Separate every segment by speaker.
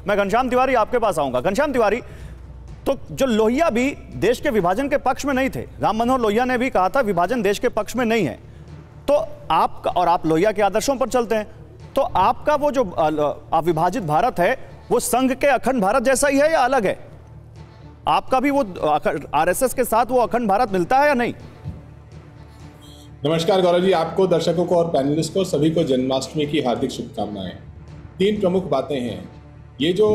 Speaker 1: मैं घनश्याम तिवारी आपके पास आऊंगा। घनश्याम तिवारी, तो जो लोहिया भी देश के विभाजन के पक्ष में नहीं थे, राम मनोहर लोहिया ने भी कहा था विभाजन देश के पक्ष में नहीं है, तो आपका, और आप लोहिया के आदर्शों पर चलते हैं, तो आपका वो जो अविभाजित भारत है वो संघ के अखंड भारत जैसा ही है या अलग है? आपका भी वो आरएसएस के साथ वो अखंड भारत मिलता है या नहीं?
Speaker 2: नमस्कार गौरव जी, आपको, दर्शकों को और पैनलिस्ट को सभी को जन्माष्टमी की हार्दिक शुभकामनाएं। 3 प्रमुख बातें हैं। ये जो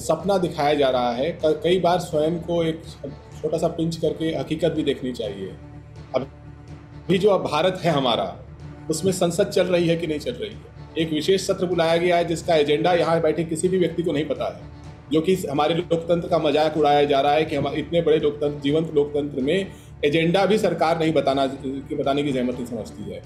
Speaker 2: सपना दिखाया जा रहा है, कई बार स्वयं को एक छोटा सा पिंच करके हकीकत भी देखनी चाहिए। अभी जो भारत है हमारा, उसमें संसद चल रही है कि नहीं चल रही है। एक विशेष सत्र बुलाया गया है जिसका एजेंडा यहाँ बैठे किसी भी व्यक्ति को नहीं पता है, जो कि हमारे लोकतंत्र का मजाक उड़ाया जा रहा है कि हम इतने बड़े लोकतंत्र, जीवंत लोकतंत्र में एजेंडा भी सरकार नहीं बताने की जहमत नहीं समझती है।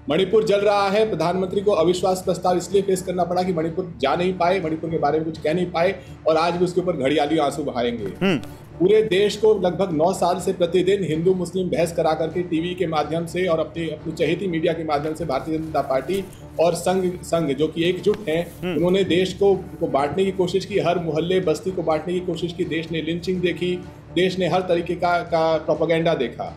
Speaker 2: मणिपुर जल रहा है, प्रधानमंत्री को अविश्वास प्रस्ताव इसलिए पेश करना पड़ा कि मणिपुर जा नहीं पाए, मणिपुर के बारे में कुछ कह नहीं पाए, और आज भी उसके ऊपर घड़ियाली आंसू बहाएंगे। पूरे देश को लगभग 9 साल से प्रतिदिन हिंदू मुस्लिम बहस करा करके टीवी के माध्यम से और अपनी चहेती मीडिया के माध्यम से भारतीय जनता पार्टी और संघ जो कि एकजुट हैं, उन्होंने देश को बांटने की कोशिश की, हर मोहल्ले बस्ती को बांटने की कोशिश की। देश ने लिंचिंग देखी, देश ने हर तरीके का प्रोपेगेंडा देखा।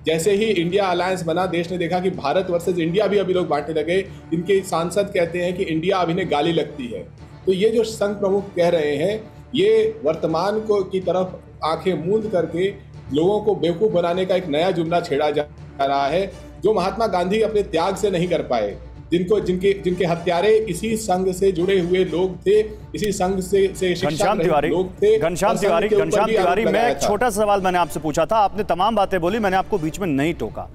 Speaker 2: जैसे ही इंडिया अलायंस बना, देश ने देखा कि भारत वर्सेस इंडिया भी अभी लोग बांटने लगे। इनके सांसद कहते हैं कि इंडिया अभी ने गाली लगती है। तो ये जो संघ प्रमुख कह रहे हैं, ये वर्तमान को की तरफ आंखें मूंद करके लोगों को बेवकूफ बनाने का एक नया जुमला छेड़ा जा रहा है, जो महात्मा गांधी अपने त्याग से नहीं कर पाए, जिनके हत्यारे इसी संघ से जुड़े हुए लोग थे, इसी संघ से शिक्षा लोग थे।
Speaker 1: घनश्याम तिवारी, मैं एक छोटा सा सवाल मैंने आपसे पूछा था, आपने तमाम बातें बोली, मैंने आपको बीच में नहीं टोका।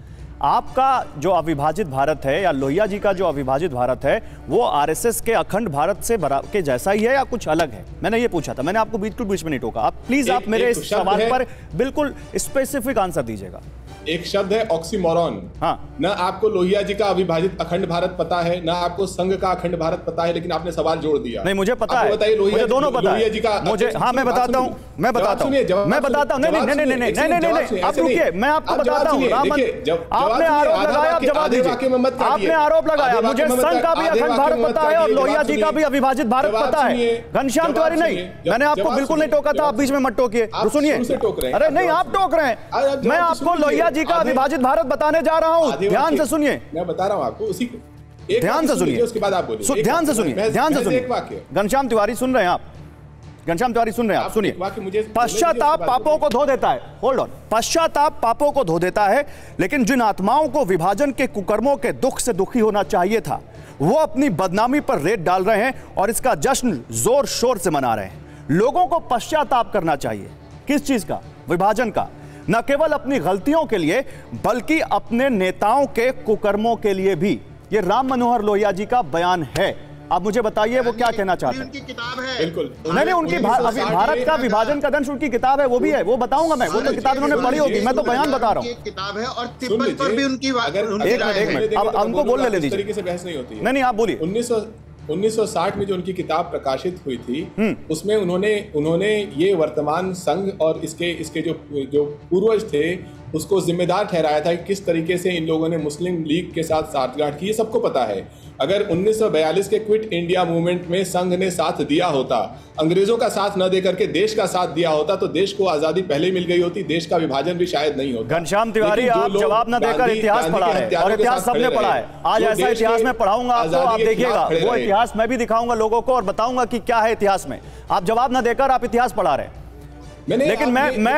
Speaker 1: आपका जो अविभाजित भारत है, या लोहिया जी का जो अविभाजित भारत है, वो आरएसएस के अखंड भारत से के जैसा ही है या कुछ अलग है? मैंने ये पूछा था, मैंने आपको बीच में नहीं टोका। आप प्लीज आप मेरे इस सवाल पर बिल्कुल स्पेसिफिक आंसर दीजिएगा।
Speaker 2: एक शब्द है ऑक्सीमोरॉन।
Speaker 1: हाँ,
Speaker 2: ना आपको लोहिया जी का अविभाजित अखंड भारत पता है, ना आपको संघ का अखंड भारत पता है, लेकिन आपने सवाल जोड़ दिया।
Speaker 1: नहीं, मुझे पता है, मुझे दोनों पता है। मुझे, हाँ, मैं बताता हूँ। नहीं, आप रुकिए, मैं आपको बताता हूँ। आपने आरोप लगाया, आप जवाब दीजिए। आपने आरोप लगाया, मुझे संघ का भी अखंड भारत पता है और लोहिया जी का भी अविभाजित भारत पता है। घनश्याम तिवारी, नहीं, मैंने आपको बिल्कुल नहीं टोका था, आप बीच में मत टोकिए। सुनिए, अरे नहीं, आप टोक रहे हैं। मैं आपको लोहिया जी का अविभाजित भारत बताने जा रहा हूं, ध्यान से सुनिए।
Speaker 2: मैं बता रहा हूं आपको, उसी
Speaker 1: ध्यान से सुनिए,
Speaker 2: उसके बाद आप बोलिए।
Speaker 1: ध्यान से सुनिए, ध्यान से सुनिए। घनश्याम तिवारी सुन रहे हैं आप? घनश्याम तिवारी सुन रहे हैं आप? सुनिए, पश्चाताप पापों को धो देता है। होल्ड ऑन, पश्चाताप पापों को धो देता है, लेकिन जिन आत्माओं को विभाजन के कुकर्मों के दुख से दुखी होना चाहिए था, वो अपनी बदनामी पर रेत डाल रहे हैं और इसका जश्न जोर शोर से मना रहे हैं। लोगों को पश्चाताप करना चाहिए। किस चीज का? विभाजन का। न केवल अपनी गलतियों के लिए, बल्कि अपने नेताओं के कुकर्मों के लिए भी। ये राम मनोहर लोहिया जी का बयान है। आप मुझे बताइए वो क्या कहना चाहते हैं।
Speaker 3: उनकी किताब है।
Speaker 2: बिल्कुल
Speaker 1: नहीं, उनकी भारत का विभाजन का दंश उनकी किताब है, वो भी है, वो बताऊंगा मैं। वो तो किताब उन्होंने पढ़ी होगी, मैं तो बयान बता रहा हूँ।
Speaker 3: किताब है और तिब्बत पर भी उनकी
Speaker 1: एक मिनट, अब उनको बोलने ले दीजिए।
Speaker 2: तरीके से बहस नहीं होती।
Speaker 1: नहीं, आप बोलिए।
Speaker 2: 1960 में जो उनकी किताब प्रकाशित हुई थी, उसमें उन्होंने ये वर्तमान संघ और इसके जो पूर्वज थे उसको जिम्मेदार ठहराया था कि किस तरीके से इन लोगों ने मुस्लिम लीग के साथ साठगांठ की। ये सबको पता है। अगर 1942 के क्विट इंडिया मूवमेंट में संघ ने साथ दिया होता, अंग्रेजों का साथ न देकर के देश का साथ दिया होता, तो देश को आजादी पहले मिल गई होती, देश का विभाजन भी शायद नहीं होता।
Speaker 1: घनश्याम तिवारी, आप जवाब न देकर इतिहास पढ़ा है, और इतिहास सबने पढ़ा है। आज ऐसा इतिहास में पढ़ाऊंगा आपको, आप देखिएगा। वो इतिहास मैं भी दिखाऊंगा लोगों को और बताऊंगा कि क्या है इतिहास में। आप जवाब न देकर आप इतिहास पढ़ा रहे हैं। लेकिन मैं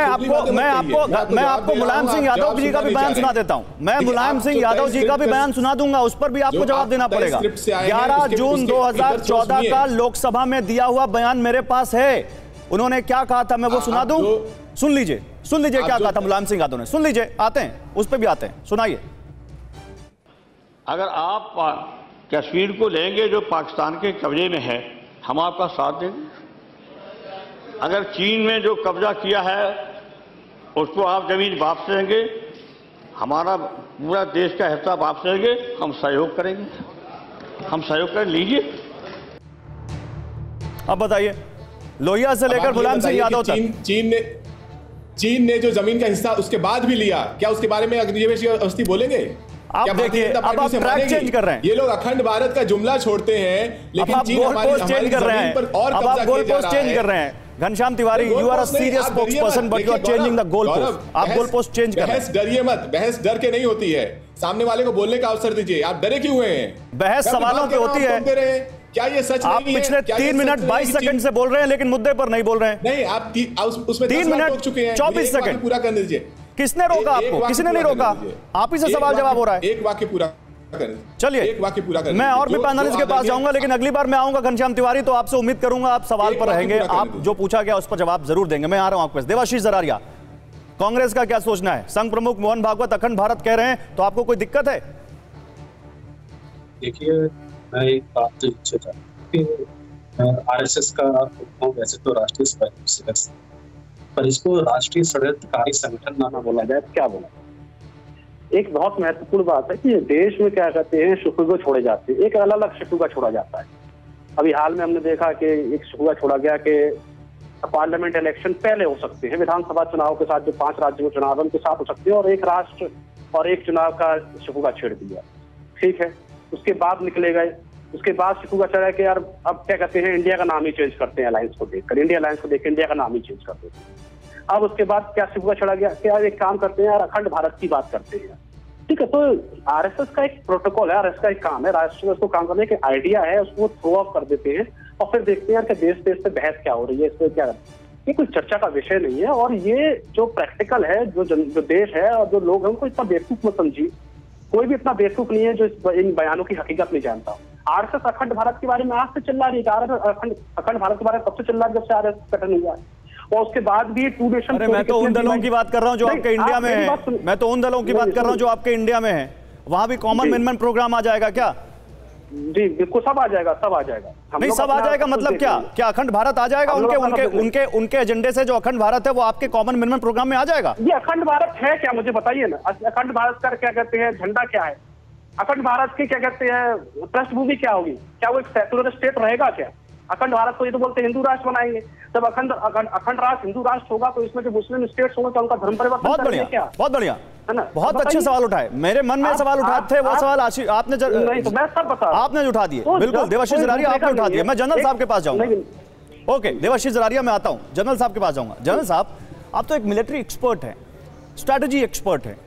Speaker 1: आपको मुलायम सिंह यादव जी का भी बयान सुना देता हूं। मैं मुलायम सिंह यादव जी का भी बयान सुना दूंगा, उस पर भी आपको जवाब देना पड़ेगा। 11 जून 2014 का लोकसभा में दिया हुआ बयान मेरे पास है। उन्होंने क्या कहा था, मैं वो सुना दूं? सुन लीजिए क्या कहा था मुलायम सिंह यादव ने। सुन लीजिए, आते हैं उस पर भी आते हैं, सुनाइए।
Speaker 4: अगर आप कश्मीर को लेंगे जो पाकिस्तान के कब्जे में है, हम आपका साथ देंगे। अगर चीन में जो कब्जा किया है उसको आप जमीन वापस देंगे, हमारा पूरा देश का हिस्सा वापस देंगे, हम सहयोग करेंगे, हम सहयोग कर लीजिए।
Speaker 1: अब बताइए, लोहिया से लेकर मुलायम सिंह यादव तक
Speaker 2: चीन ने जो जमीन का हिस्सा उसके बाद भी लिया, क्या उसके बारे में अग्निवेश अवस्थी बोलेंगे?
Speaker 1: आप देखिए, अब आप ट्रैक चेंज कर रहे हैं।
Speaker 2: ये लोग अखंड भारत का जुमला छोड़ते हैं, लेकिन चीन हमारी
Speaker 1: चेंज कर रहे हैं।
Speaker 2: और
Speaker 1: अब आप गोल पोस्ट चेंज कर रहे हैं। Ghanshyam Tiwari, you are a serious spokesperson but you are changing the goal post. आप गोल पोस्ट चेंज कर रहे हैं।
Speaker 2: बहस डरिए मत, बहस डर के नहीं होती है, सामने वाले को बोलने का अवसर दीजिए। आप डरे क्यों हुए हैं?
Speaker 1: बहस सवालों पे होती है।
Speaker 2: क्या ये सच
Speaker 1: आप
Speaker 2: नहीं है?
Speaker 1: पिछले 3 मिनट 22 सेकंड से बोल रहे हैं लेकिन मुद्दे पर नहीं बोल रहे हैं।
Speaker 2: नहीं, आप उसमें
Speaker 1: 3 मिनट 24 सेकंड
Speaker 2: पूरा करने दीजिए।
Speaker 1: किसने रोका आपको? किसी ने नहीं रोका, आप ही से सवाल जवाब हो रहा है।
Speaker 2: एक वाक्य पूरा
Speaker 1: चलिए,
Speaker 2: एक वाक्य पूरा करें।
Speaker 1: मैं और भी पैनलिस्ट के पास जाऊंगा, लेकिन अगली बार मैं आऊंगा घनश्याम तिवारी, तो आपसे उम्मीद करूंगा आप सवाल पर रहेंगे, आप जो पूछा गया उस पर जवाब जरूर देंगे। मैं आ रहा हूं आपके पास। देवाशीष जरारिया, कांग्रेस का क्या सोचना है? संघ प्रमुख मोहन भागवत अखंड भारत कह रहे हैं, तो आपको कोई दिक्कत है?
Speaker 5: देखिए, मैं एक बात आरएसएस का वैसे तो राष्ट्रीय सदस्य, पर इसको राष्ट्रीय षड्यंत्रकारी संगठन ना बोला जाए तो क्या बोला? एक बहुत महत्वपूर्ण बात है कि देश में क्या कहते हैं, शिकूगा छोड़े जाते हैं, एक अलग अलग शिकूगा छोड़ा जाता है। अभी हाल में हमने देखा कि एक शिकूगा छोड़ा गया कि पार्लियामेंट इलेक्शन पहले हो सकते हैं, विधानसभा चुनाव के साथ जो 5 राज्यों के चुनाव उनके साथ हो सकते हैं, और एक राष्ट्र और एक चुनाव का शिकूगा छेड़ दिया। ठीक है, उसके बाद निकले गए, उसके बाद शिकूगा चढ़ा कि यार अब क्या कहते हैं, इंडिया का नाम ही चेंज करते हैं, अलायंस को देखकर, इंडिया अलायंस को देख इंडिया का नाम ही चेंज कर देते हैं। अब उसके बाद क्या शिकूगा चढ़ा गया कि यार एक काम करते हैं, यार अखंड भारत की बात करते हैं। ठीक है, तो आरएसएस का एक प्रोटोकॉल है, आरएसएस का एक काम है, राष्ट्र में उसको काम करने के आइडिया है, उसको थ्रो ऑफ कर देते हैं और फिर देखते हैं यार कि देश देश से बहस क्या हो रही है, इस पर क्या, ये कोई चर्चा का विषय नहीं है। और ये जो प्रैक्टिकल है, जो देश है और जो लोग हैं, उनको इतना बेवकूफ मत समझिए। कोई भी इतना बेवकूफ नहीं है जो इन बयानों की हकीकत नहीं जानता। आरएसएस अखंड भारत के बारे में आज से चिल्ला रही है, अखंड भारत के बारे में कब से चिल्ला रही है, जब से आरएसएस गठन हुआ है। और उसके बाद भी 2 नेशन।
Speaker 1: अरे मैं तो उन दलों की बात कर रहा हूं जो आपके इंडिया में है, मैं तो उन दलों की बात कर रहा हूं जो आपके इंडिया में है। वहां भी कॉमन मिनिमम प्रोग्राम आ जाएगा क्या?
Speaker 5: जी बिल्कुल, सब आ जाएगा, सब आ जाएगा।
Speaker 1: नहीं, सब आ जाएगा मतलब क्या? क्या अखंड भारत आ जाएगा? उनके एजेंडे से जो अखंड भारत है वो आपके कॉमन मिनिमम प्रोग्राम में आ जाएगा?
Speaker 5: ये अखंड भारत है क्या, मुझे बताइए ना। अखंड भारत का क्या कहते हैं, झंडा क्या है? अखंड भारत की क्या कहते हैं, पृष्ठभूमि क्या होगी? क्या वो एक सेक्युलर स्टेट रहेगा क्या? अखंड भारत को ये तो बोलते हैं हिंदू राष्ट्र बनाएंगे। जब अखंड राष्ट्र हिंदू राष्ट्र होगा तो इसमें जो मुस्लिम स्टेट्स होंगे तो उनका धर्म परिवर्तन
Speaker 1: बहुत बढ़िया, क्या? बहुत बढ़िया, है ना? बहुत अच्छे सवाल उठाए। मेरे मन में सवाल उठाए थे, वो सवाल आपने नहीं तो मैं सब बता, आपने उठा दिए। बिल्कुल, देवाशीष जरारिया आपने उठा दिया। मैं जनरल साहब के पास जाऊंगा। ओके, देवाशीष जरारिया, मैं आता हूं, जनरल साहब के पास जाऊंगा। जनरल साहब, आप तो एक मिलिट्री एक्सपर्ट हैं, स्ट्रैटेजी एक्सपर्ट हैं,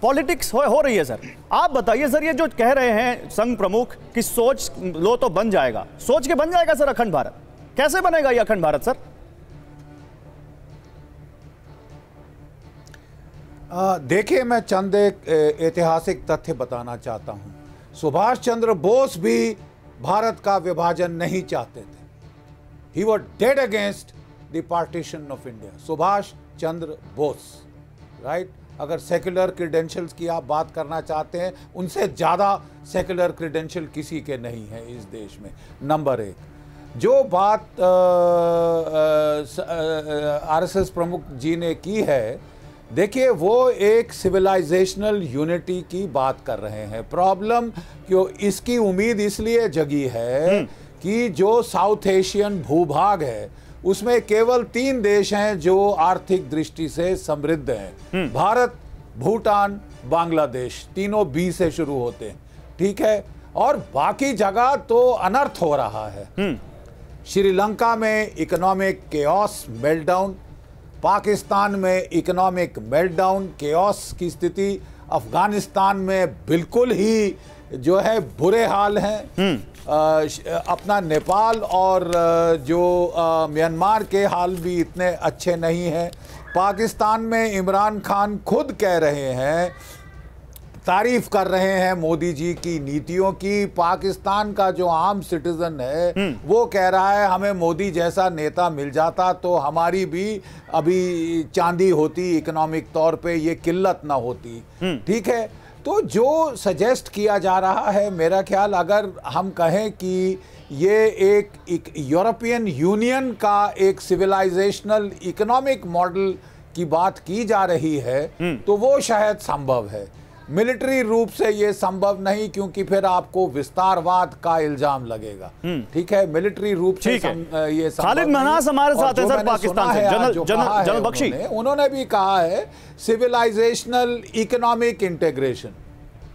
Speaker 1: पॉलिटिक्स हो रही है सर। आप बताइए सर, ये जो कह रहे हैं संघ प्रमुख कि सोच लो तो बन जाएगा, सोच के बन जाएगा सर अखंड भारत? कैसे बनेगा ये अखंड भारत सर?
Speaker 6: देखिए, मैं चंद एक ऐतिहासिक तथ्य बताना चाहता हूं। सुभाष चंद्र बोस भी भारत का विभाजन नहीं चाहते थे। He was dead against the partition of India. Subhash Chandra Bose, right? अगर सेक्युलर क्रीडेंशियल्स की आप बात करना चाहते हैं, उनसे ज़्यादा सेक्युलर क्रीडेंशियल किसी के नहीं है इस देश में। नंबर 1, जो बात आरएसएस प्रमुख जी ने की है, देखिए वो एक सिविलाइजेशनल यूनिटी की बात कर रहे हैं। प्रॉब्लम क्यों, इसकी उम्मीद इसलिए जगी है कि जो साउथ एशियन भूभाग है उसमें केवल 3 देश हैं जो आर्थिक दृष्टि से समृद्ध हैं, भारत, भूटान, बांग्लादेश। तीनों बी से शुरू होते हैं, ठीक है? और बाकी जगह तो अनर्थ हो रहा है। श्रीलंका में इकोनॉमिक केओस, मेल्टडाउन, पाकिस्तान में इकोनॉमिक मेल्टडाउन, केओस की स्थिति, अफगानिस्तान में बिल्कुल ही जो है बुरे हाल हैं। अपना नेपाल और जो म्यांमार के हाल भी इतने अच्छे नहीं हैं। पाकिस्तान में इमरान खान खुद कह रहे हैं, तारीफ कर रहे हैं मोदी जी की नीतियों की। पाकिस्तान का जो आम सिटीजन है वो कह रहा है हमें मोदी जैसा नेता मिल जाता तो हमारी भी अभी चांदी होती, इकोनॉमिक तौर पे ये किल्लत ना होती। ठीक है, तो जो सजेस्ट किया जा रहा है, मेरा ख्याल अगर हम कहें कि ये एक यूरोपियन यूनियन का एक सिविलाइजेशनल इकोनॉमिक मॉडल की बात की जा रही है तो वो शायद संभव है। मिलिट्री रूप से ये संभव नहीं, क्योंकि फिर आपको विस्तारवाद का इल्जाम लगेगा। ठीक है, मिलिट्री रूप से ये
Speaker 1: खालिद महनास हमारे साथ है सर, पाकिस्तान से। जनरल बख्शी
Speaker 6: उन्होंने भी कहा है सिविलाइजेशनल इकोनॉमिक इंटीग्रेशन।